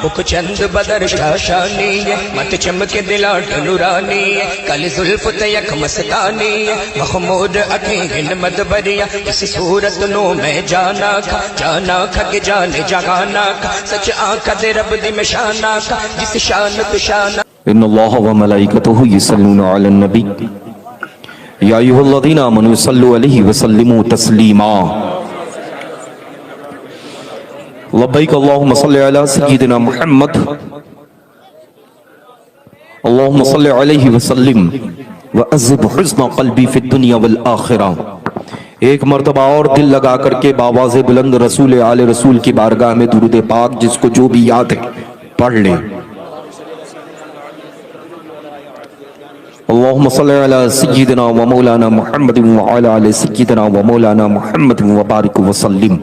بک چند بدر شاشانی مت چمک دلاٹ نورانی کل زلف تیک مستانی محمود اکھیں گن مدبریا اس صورت نو میں جانا کھا کہ جان جگانا کھا سچ آنکھا دے رب دی میں شانا کھا جس شان تو شانا ان اللہ و ملائکتہ یصلون علی النبی یا ایھا الذین آمنوا صلوا علیہ وسلموا تسلیما لبیک اللہم صلی علی سیدنا محمد اللہم صلی علیہ وسلم وعذب حزن قلبی فی الدنیا والآخرہ۔ ایک مرتبہ اور دل لگا کر کے باواز بلند رسول آل رسول کی بارگاہ میں درود پاک جس کو جو بھی یاد ہے پڑھ لیں۔ اللہم صلی علی سیدنا و مولانا محمد وعلی آل سیدنا و مولانا محمد وبارک وسلم۔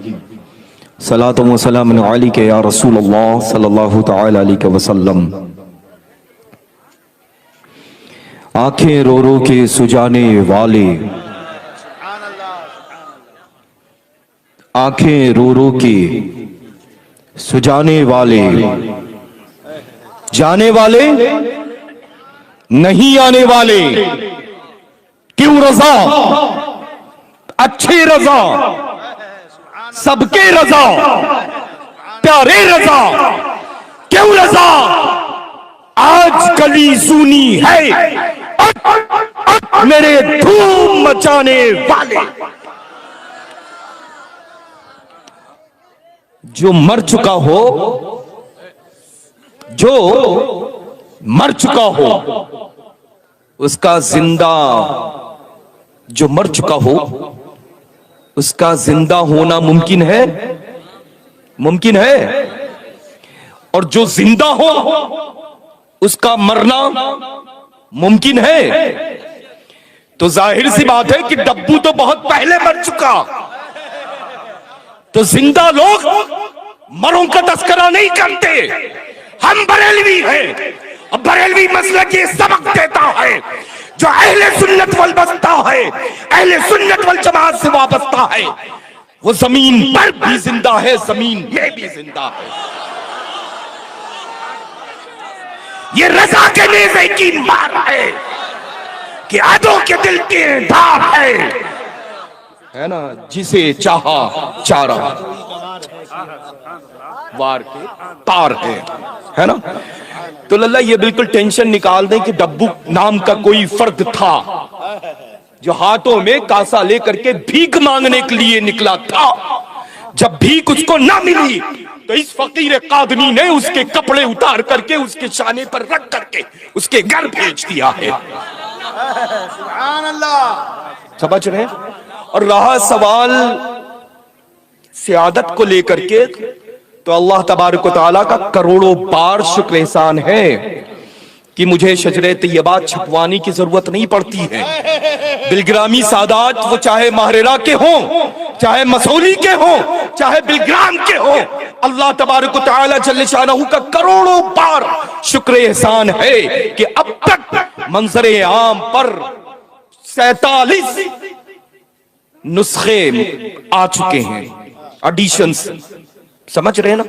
صلاۃ و سلام علیک یا رسول اللہ صلی اللہ تعالی علیہ وسلم۔ آنکھیں رو رو کے سجانے والے، آنکھیں رو رو کے سجانے والے، جانے والے نہیں آنے والے، کیوں رضا اچھے رضا سب کے رضا پیارے رضا، کیوں رضا آج کلی سونی ہے میرے دھوم مچانے والے۔ جو مر چکا ہو، جو مر چکا ہو اس کا زندہ، جو مر چکا ہو اس کا زندہ ہونا ممکن ہے، ممکن ہے، اور جو زندہ ہو اس کا مرنا ممکن ہے۔ تو ظاہر سی بات ہے کہ ڈبو تو بہت پہلے مر چکا، تو زندہ لوگ مروں کا تذکرہ نہیں کرتے۔ ہم بریلوی ہیں، اور بریلوی مسلک یہ سبق دیتا ہے جو اہل سنت والبستہ ہے، اہل سنت والجماعت سے وابستہ ہے، وہ زمین پر بھی زندہ ہے، زمین میں بھی زندہ ہے۔ یہ رضا کے نیزے کی مار ہے کہ عدو کے دل کی دھار ہے نا، جسے چاہا چارہ وار کے تار ہے نا۔ تو اللہ یہ بالکل ٹینشن نکال دیں کہ ڈبو نام کا کوئی فرد تھا جو ہاتھوں میں کاسا لے کر کے بھیک مانگنے کے لیے نکلا تھا۔ جب بھیک اس کو نہ ملی تو اس فقیر قادمی نے اس کے کپڑے اتار کر کے اس کے شانے پر رکھ کر کے اس کے گھر بھیج دیا ہے۔ سبحان اللہ، سمجھ رہے ہیں؟ اور رہا سوال سعادت کو لے کر کے، تو اللہ تبارک و تعالیٰ کا کروڑوں بار شکر احسان ہے کہ مجھے شجرہ طیبات چھپوانے کی ضرورت نہیں پڑتی ہے۔ بلگرامی سادات وہ چاہے ماہرہ کے ہوں، چاہے مسولی کے ہوں، چاہے بلگرام کے ہوں، اللہ تبارک و تعالیٰ جل شانہ کا کروڑوں بار شکر احسان ہے کہ اب تک منظر عام پر 47 نسخے آ چکے ہیں، ایڈیشنز، سمجھ رہے نا،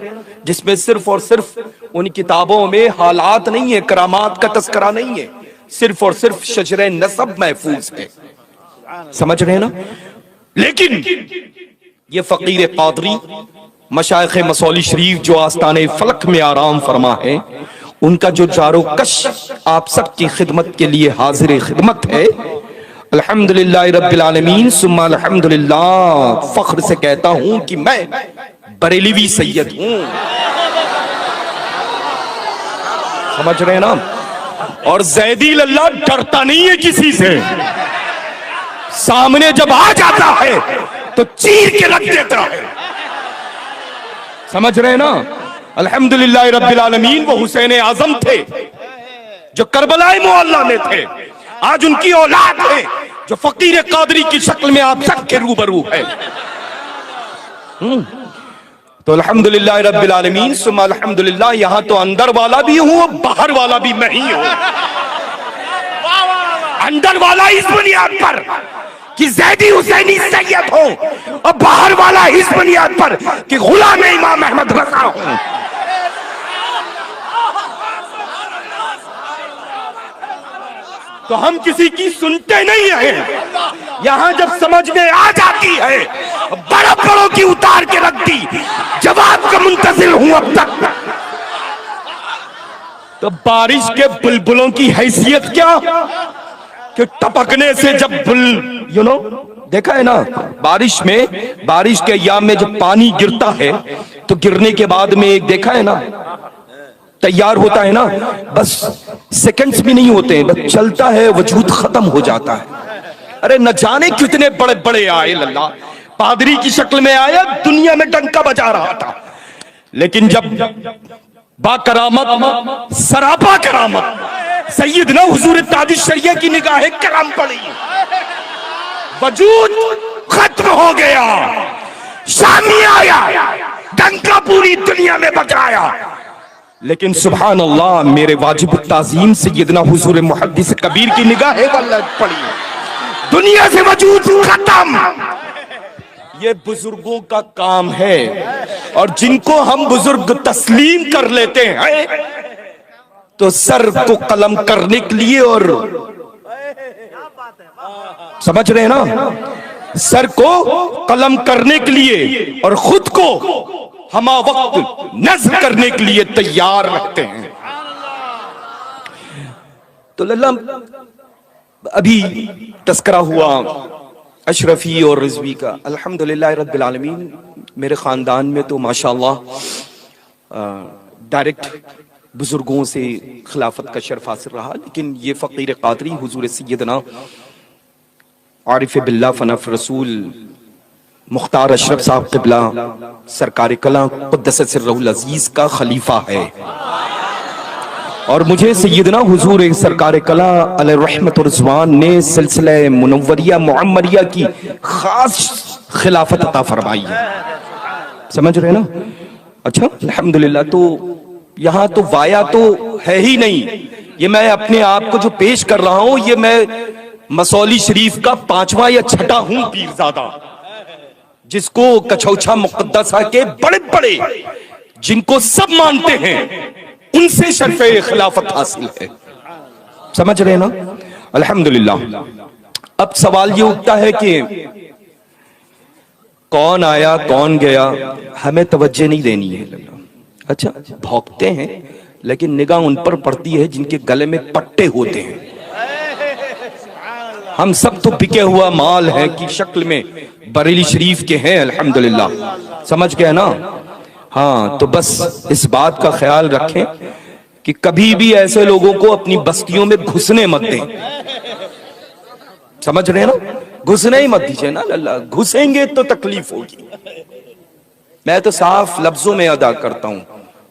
جس میں صرف اور صرف ان کتابوں میں حالات نہیں ہے، کرامات کا تذکرہ نہیں ہے، صرف اور صرف شجرہ نسب محفوظ ہے، سمجھ رہے نا۔ لیکن یہ فقیر قادری مشائخ مسولی شریف جو آستانے فلک میں آرام فرما ہے، ان کا جو جارو کش آپ سب کی خدمت کے لیے حاضر خدمت ہے، الحمدللہ رب العالمین ثم الحمدللہ، فخر سے کہتا ہوں کہ میں بریلوی سید ہوں، سمجھ رہے ہیں نا۔ اور زیدی اللہ ڈرتا نہیں ہے کسی سے، سامنے جب آ جاتا ہے تو چیر کے رکھ دیتا ہے، سمجھ رہے ہیں نا۔ الحمدللہ رب العالمین وہ حسین اعظم تھے جو کربلا معلی میں تھے، آج ان کی اولاد ہے جو فقیر قادری کی شکل میں آپ سب کے روبرو ہے۔ تو الحمدللہ رب العالمین ثم الحمدللہ، یہاں تو اندر والا بھی ہوں باہر والا بھی میں ہی ہوں۔ اندر والا اس بنیاد پر کہ زیدی حسینی سید ہوں، اور باہر والا اس بنیاد پر کہ غلام امام احمد رضا ہوں۔ تو ہم کسی کی سنتے نہیں ہیں. یہاں جب سمجھ میں آ جاتی ہے بڑا بڑوں کی اتار کے رکھ دی, جواب کا منتظر ہوں اب تک. تو بارش کے بلبلوں کی حیثیت کیا کہ ٹپکنے سے جب دیکھا ہے نا, بارش میں, بارش کے ایام میں جب پانی گرتا ہے تو گرنے کے بعد میں ایک دیکھا ہے نا تیار ہوتا ہے نا, بس سیکنڈز بھی نہیں ہوتے ہیں, بس چلتا ہے, وجود ختم ہو جاتا ہے. ارے نہ جانے کتنے بڑے بڑے آئے اللہ, پادری کی شکل میں آیا, دنیا میں ڈنکا بجا رہا تھا, لیکن جب با کرامت, سراپا کرامت سیدنا حضور تاج الشریعہ کی نگاہ کرم پڑی, وجود ختم ہو گیا, شامی آیا, ڈنکا پوری دنیا میں بجایا. لیکن سبحان اللہ, میرے واجب التعظیم سیدنا حضور محدث کبیر کی نگاہ پڑی, دنیا سے وجود ختم. یہ بزرگوں کا کام ہے, اور جن کو ہم بزرگ تسلیم کر لیتے ہیں تو سر کو قلم کرنے کے لیے, اور سمجھ رہے ہیں نا, سر کو قلم کرنے کے لیے اور خود کو ہما وقت نظم کرنے کے لیے تیار رکھتے ہیں. تو اللہ ابھی تذکرہ ہوا اشرفی اور رضوی کا, الحمدللہ رب العالمین. میرے خاندان میں تو ماشاءاللہ ڈائریکٹ بزرگوں سے خلافت کا شرف حاصل رہا, لیکن یہ فقیر قادری حضور سیدنا عارف باللہ فنف رسول مختار اشرف صاحب قبلہ سرکار کلاں قدس سرہ العزیز کا خلیفہ ہے, اور مجھے سیدنا حضور سرکار کلاں علیہ رحمت و رضوان نے سلسلہ منوریہ معمریہ کی خاص خلافت عطا فرمائی ہے. سمجھ رہے نا؟ اچھا الحمدللہ. تو یہاں تو وایا تو ہے ہی نہیں, یہ میں اپنے آپ کو جو پیش کر رہا ہوں, یہ میں مسولی شریف کا 5واں یا 6واں ہوں پیرزادہ, جس کو کچھوچھا مقدسہ کے بڑے بڑے جن کو سب مانتے ہیں ان سے شرف خلافت حاصل ہے. سمجھ رہے نا؟ الحمدللہ. اب سوال یہ اٹھتا ہے کہ کون آیا کون گیا, ہمیں توجہ نہیں دینی ہے. اچھا بھونکتے ہیں لیکن نگاہ ان پر پڑتی ہے جن کے گلے میں پٹے ہوتے ہیں. ہم سب تو بکے ہوا مال ہے کی شکل میں بریلی شریف کے ہیں الحمدللہ. سمجھ گئے نا؟ ہاں تو بس اس بات کا خیال رکھیں کہ کبھی بھی ایسے لوگوں کو اپنی بستیوں میں گھسنے مت دیں. سمجھ رہے نا؟ گھسنے ہی مت دیجئے نا, اللہ گھسیں گے تو تکلیف ہوگی. میں تو صاف لفظوں میں ادا کرتا ہوں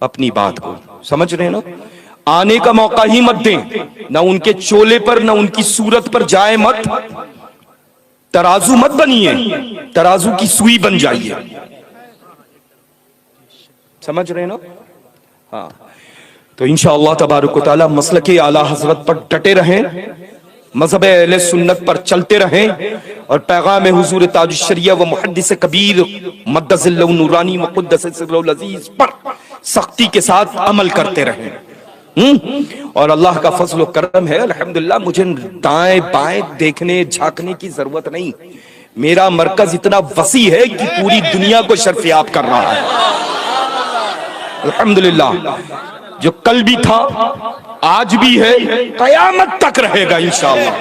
اپنی بات کو. سمجھ رہے نا؟ آنے کا موقع ہی مت دیں, نہ ان کے چولے پر نہ ان کی صورت پر جائے مت. ترازو مت بنیے, ترازو کی سوئی بن جائیے. سمجھ رہے نا؟ ہاں تو انشاءاللہ تبارک و تعالی مسلک اعلی حضرت پر ڈٹے رہیں, مذہب اہل سنت پر چلتے رہیں, اور پیغام حضور تاج الشریعہ و محدث کبیر مدظ اللہ نورانی مقدس سر العزیز پر سختی کے ساتھ عمل کرتے رہیں. اور اللہ کا فضل و کرم ہے الحمدللہ, مجھے دائیں بائیں دیکھنے جھانکنے کی ضرورت نہیں. میرا مرکز اتنا وسیع ہے کہ پوری دنیا کو شرفیاب کر رہا ہے الحمدللہ. جو کل بھی تھا آج بھی ہے, قیامت تک رہے گا انشاءاللہ.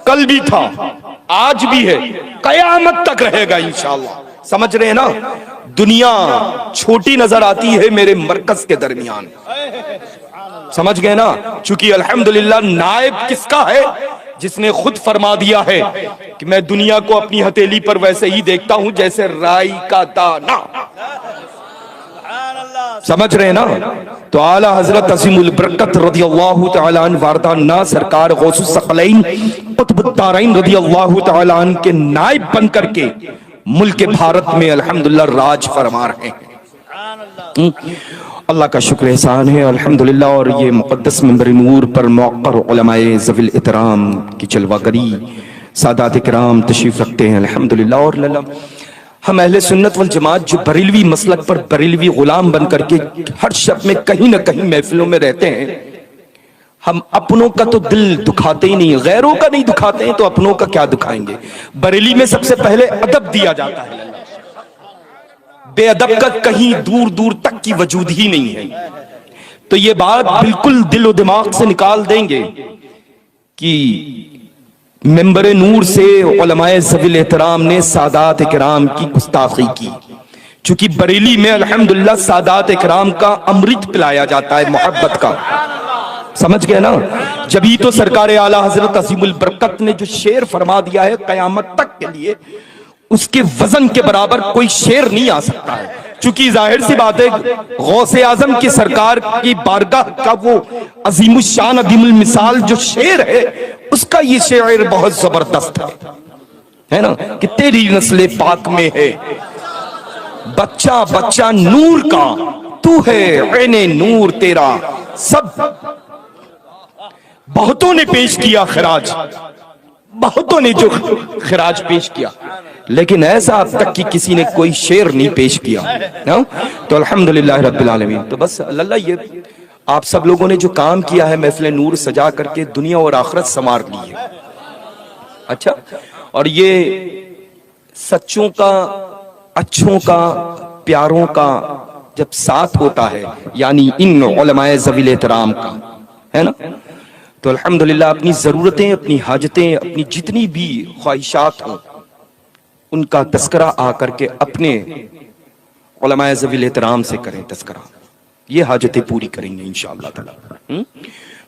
کل بھی تھا آج بھی ہے, قیامت تک رہے گا انشاءاللہ. سمجھ رہے ہیں نا؟ دنیا چھوٹی نظر آتی ہے میرے مرکز کے درمیان. سمجھ گئے نا؟ چونکہ الحمدللہ نائب کس کا ہے؟ جس نے خود فرما دیا ہے کہ میں دنیا کو اپنی ہتھیلی پر ویسے ہی دیکھتا ہوں جیسے رائی کا دانہ. سمجھ رہے نا؟ تو اعلی حضرت عظیم البرکت رضی اللہ تعالی عنہ واردانہ سرکار غوث الثقلین قطب الدارین رضی اللہ تعالی عنہ کے نائب بن کر کے ملک بھارت میں الحمدللہ راج فرما رہے ہیں. اللہ کا شکر احسان ہے الحمدللہ. اور یہ مقدس منبر نور پر موقر علماء ذوی الاحترام کی جلوہ گری سادات کرام تشریف رکھتے ہیں الحمدللہ. اور ہم اہل سنت والجماعت جو بریلوی مسلک پر بریلوی غلام بن کر کے ہر شب میں کہیں نہ کہیں محفلوں میں رہتے ہیں, ہم اپنوں کا تو دل دکھاتے ہی نہیں، غیروں کا نہیں دکھاتے ہیں تو اپنوں کا کیا دکھائیں گے؟ بریلی میں سب سے پہلے ادب دیا جاتا ہے، بے ادب کا کہیں دور دور تک کی وجود ہی نہیں ہے۔ تو یہ بات بالکل دل و دماغ سے نکال دیں گے کہ ممبر نور سے علماء ذوی الاحترام نے سادات کرام کی گستاخی کی، چونکہ بریلی میں الحمدللہ سادات کرام کا امرت پلایا جاتا ہے، محبت کا، سمجھ گئے نا؟ جبھی تو سرکار اعلیٰ حضرت عظیم البرکت نے جو شعر فرما دیا ہے قیامت تک کے لیے، اس کے وزن کے برابر کوئی شعر نہیں آ سکتا ہے، چونکہ ظاہر سی بات ہے غوث اعظم کی سرکار کی بارگاہ کا وہ عظیم الشان عظیم المثال جو شعر ہے، اس کا یہ شعر بہت زبردست ہے نا کہ تیری نسل پاک میں ہے بچہ بچہ نور کا، تو ہے عین نور تیرا سب۔ بہتوں نے پیش کیا خراج، بہتوں نے جو خراج پیش کیا، لیکن ایسا اب تک کی کسی نے کوئی شعر نہیں پیش کیا۔ تو الحمدللہ رب العالمین۔ تو بس اللہ، یہ آپ سب لوگوں نے جو کام کیا ہے محفل نور سجا کر کے دنیا اور آخرت سنوار لی ہے، اچھا، اور یہ سچوں کا، اچھوں کا، پیاروں کا جب ساتھ ہوتا ہے، یعنی ان علماء ذوی الاحترام کا، ہے نا، تو الحمدللہ اپنی ضرورتیں، اپنی حاجتیں، اپنی جتنی بھی خواہشات ہوں، ان کا تذکرہ آ کر کے اپنے علماء ذوی الاحترام سے کریں تذکرہ، یہ حاجتیں پوری کریں گے انشاءاللہ تعالی۔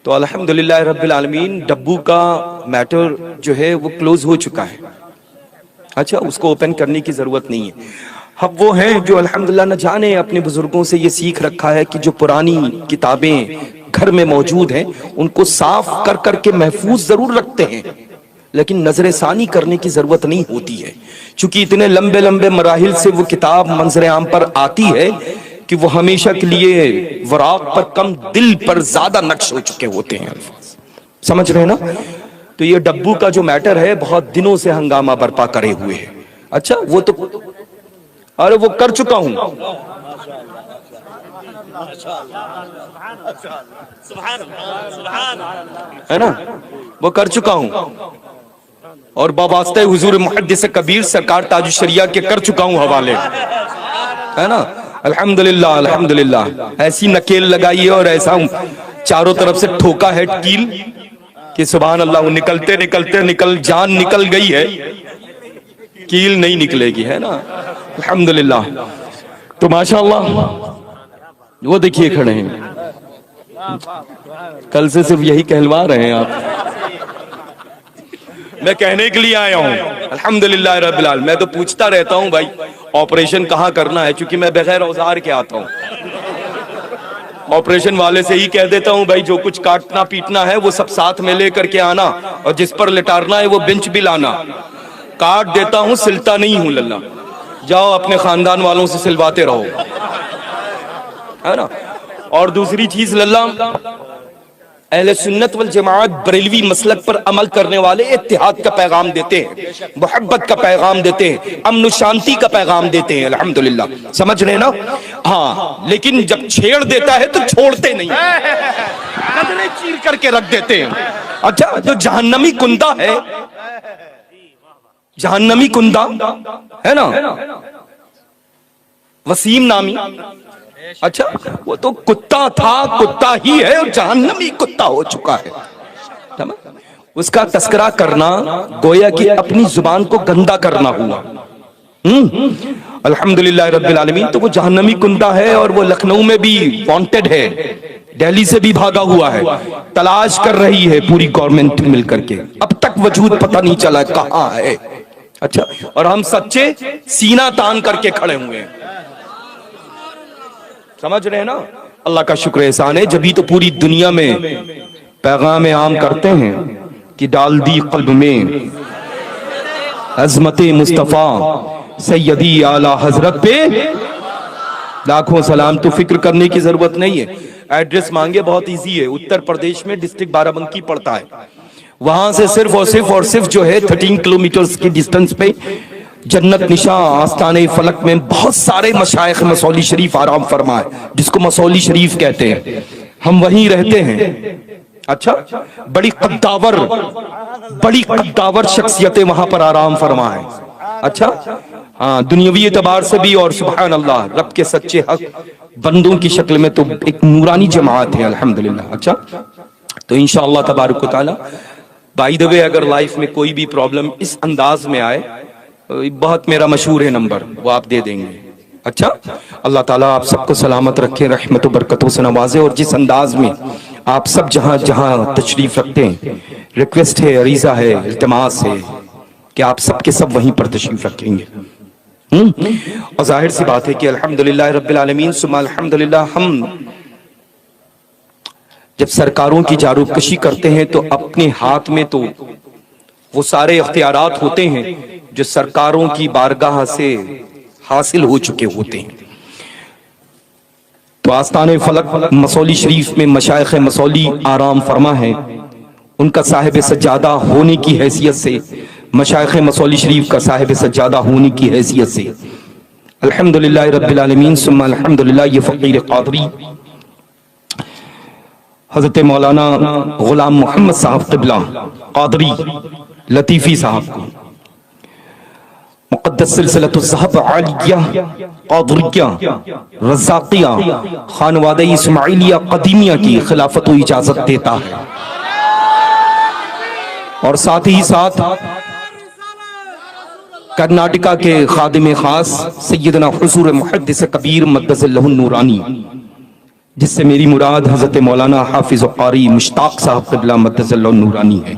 تو الحمدللہ رب العالمین، ڈبو کا میٹر جو ہے وہ کلوز ہو چکا ہے، اچھا، اس کو اوپن کرنے کی ضرورت نہیں ہے۔ اب وہ ہیں جو الحمدللہ نہ جانے اپنے بزرگوں سے یہ سیکھ رکھا ہے کہ جو پرانی کتابیں گھر میں موجود ہیں ان کو صاف کر کر کے محفوظ ضرور رکھتے ہیں، لیکن نظر ثانی کرنے کی ضرورت نہیں ہوتی ہے، چونکہ اتنے لمبے لمبے مراحل سے وہ کتاب منظر عام پر آتی ہے کہ وہ ہمیشہ کے لیے وراق پر کم دل پر زیادہ نقش ہو چکے ہوتے ہیں الفاظ، سمجھ رہے نا؟ تو یہ ڈبو کا جو میٹر ہے بہت دنوں سے ہنگامہ برپا کرے ہوئے ہے، اچھا، وہ تو ارے وہ کر چکا ہوں، ہے نا، وہ کر چکا ہوں، اور بواسطہ حضور محدث کبیر سرکار تاج الشریعہ کے کر چکا ہوں حوالے، ہے نا، الحمدللہ الحمدللہ۔ ایسی نکیل لگائی ہے اور ایسا چاروں طرف سے ٹھوکا ہے کیل کہ سبحان اللہ، نکلتے نکلتے جان نکل گئی ہے، کیل نہیں نکلے گی، ہے نا، الحمدللہ۔ تو ماشاءاللہ وہ دیکھیے کھڑے ہیں، کل سے صرف یہی کہلوا رہے ہیں آپ، میں کہنے کے لیے آیا ہوں الحمدللہ رب العالمین۔ میں تو پوچھتا رہتا ہوں بھائی آپریشن کہاں کرنا ہے، چونکہ میں بغیر اوزار کے آتا ہوں، آپریشن والے سے ہی کہہ دیتا ہوں بھائی جو کچھ کاٹنا پیٹنا ہے وہ سب ساتھ میں لے کر کے آنا، اور جس پر لٹارنا ہے وہ بنچ بھی لانا۔ کاٹ دیتا ہوں، سلتا نہیں ہوں للہ، جاؤ اپنے خاندان والوں سے سلواتے رہو، ہے نا۔ اور دوسری چیز للہ، اہل سنت والجماعت بریلوی مسلک پر عمل کرنے والے اتحاد کا پیغام دیتے ہیں، محبت کا پیغام دیتے ہیں، امن و شانتی کا پیغام دیتے ہیں، الحمدللہ، سمجھ رہے نا؟ ہاں، لیکن جب چھیڑ دیتا ہے تو چھوڑتے نہیں، قدریں چیر کر کے رکھ دیتے ہیں۔ اچھا، جو جہنمی کندہ ہے، جہنمی کندہ ہے نا، وسیم نامی، اچھا، وہ تو کتا تھا، کتا ہی ہے، اور جہنمی کتا ہو چکا ہے، اس کا تذکرہ کرنا گویا کہ اپنی زبان کو گندا کرنا ہوا۔ الحمدللہ رب العالمین۔ تو وہ جہنمی کندہ ہے، اور وہ لکھنؤ میں بھی وانٹڈ ہے، دہلی سے بھی بھاگا ہوا ہے، تلاش کر رہی ہے پوری گورنمنٹ مل کر کے، اب تک وجود پتہ نہیں چلا کہاں ہے، اچھا، اور ہم سچے سینہ تان کر کے کھڑے ہوئے ہیں، سمجھ رہے ہیں نا؟ اللہ کا شکر احسان ہے، جبھی تو پوری دنیا میں پیغام عام کرتے ہیں کہ ڈال دی قلب میں عظمت مصطفیٰ سیدی اعلیٰ حضرت پہ لاکھوں سلام۔ تو فکر کرنے کی ضرورت نہیں ہے، ایڈریس مانگے بہت ایزی ہے، اتر پردیش میں ڈسٹرکٹ بارہ بنکی پڑتا ہے، وہاں سے صرف اور صرف جو ہے 13 کلومیٹرز کی ڈسٹنس پہ جنت نشاں آستانِ فلک میں بہت سارے مشائخ مسولی شریف آرام فرمائے، جس کو مسولی شریف کہتے ہیں، ہم وہیں رہتے ہیں، اچھا بڑی قداور شخصیتیں وہاں پر آرام فرما ہے. اچھا ہاں دنیاوی اعتبار سے بھی، اور سبحان اللہ رب کے سچے حق بندوں کی شکل میں تو ایک نورانی جماعت ہے الحمدللہ. اچھا تو انشاءاللہ تبارک و تعالی بائی دا وے اگر لائف میں کوئی بھی پرابلم اس انداز میں آئے، بہت میرا مشہور ہے نمبر، وہ آپ دے دیں گے. اچھا اللہ تعالیٰ آپ سب کو سلامت رکھے، رحمت و برکتوں سے نوازے، اور جس انداز میں آپ سب جہاں تشریف رکھتے ہیں، ریکویسٹ ہے، عریضہ ہے، التماس ہے کہ آپ سب کے سب وہیں پر تشریف رکھیں گے. اور ظاہر سی بات ہے کہ الحمدللہ رب العالمین ثم الحمدللہ ہم جب سرکاروں کی جاروب کشی کرتے ہیں تو اپنے ہاتھ میں تو وہ سارے اختیارات ہوتے ہیں جو سرکاروں کی بارگاہ سے حاصل ہو چکے ہوتے ہیں. تو آستان فلک مسولی شریف میں مشائخ مسولی آرام فرما ہے، ان کا صاحب سجادہ ہونے کی حیثیت سے، مشائخ مسولی شریف کا صاحب سجادہ ہونے کی حیثیت سے الحمدللہ رب العالمین ثم الحمدللہ یہ فقیر قادری حضرت مولانا غلام محمد صاحب قبلہ قادری لطیفی صاحب کو مقدس سلسلۃ الذهب عالیہ قادریہ رزاقیہ خانوادہ اسماعیلیہ قدیمیہ کی خلافت و اجازت دیتا ہے، اور ساتھ ہی ساتھ کرناٹکا کے خادم خاص سیدنا حضور محدث کبیر مقدس اللہ النورانی، جس سے میری مراد حضرت مولانا حافظ قاری مشتاق صاحب قبلہ مقدس اللہ النورانی ہے،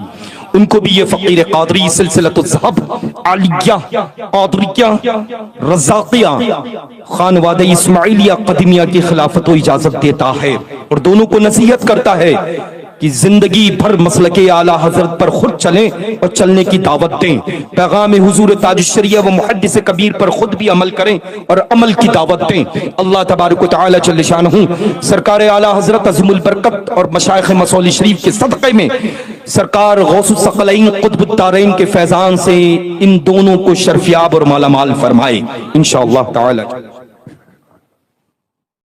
ان کو بھی یہ فقیر قادری سلسلۃ الذهب عالیہ قادریہ رزاقیہ خانوادہ اسماعیلیہ قدیمیہ کی خلافت و اجازت دیتا ہے، اور دونوں کو نصیحت کرتا ہے کہ زندگی بھر مسلک اعلیٰ حضرت پر خود چلیں اور چلنے کی دعوت دیں، پیغام حضور تاج الشریعہ و محدث کبیر پر خود بھی عمل کریں اور عمل کی دعوت دیں. اللہ تبارک و تعالی جل شانہ سرکار اعلیٰ حضرت عظیم البرکت اور مشائخ مسولی شریف کے صدقے میں سرکار غوث الثقلین قطب الدارین کے فیضان سے ان دونوں کو شرفیاب اور مالا مال فرمائے انشاءاللہ تعالی.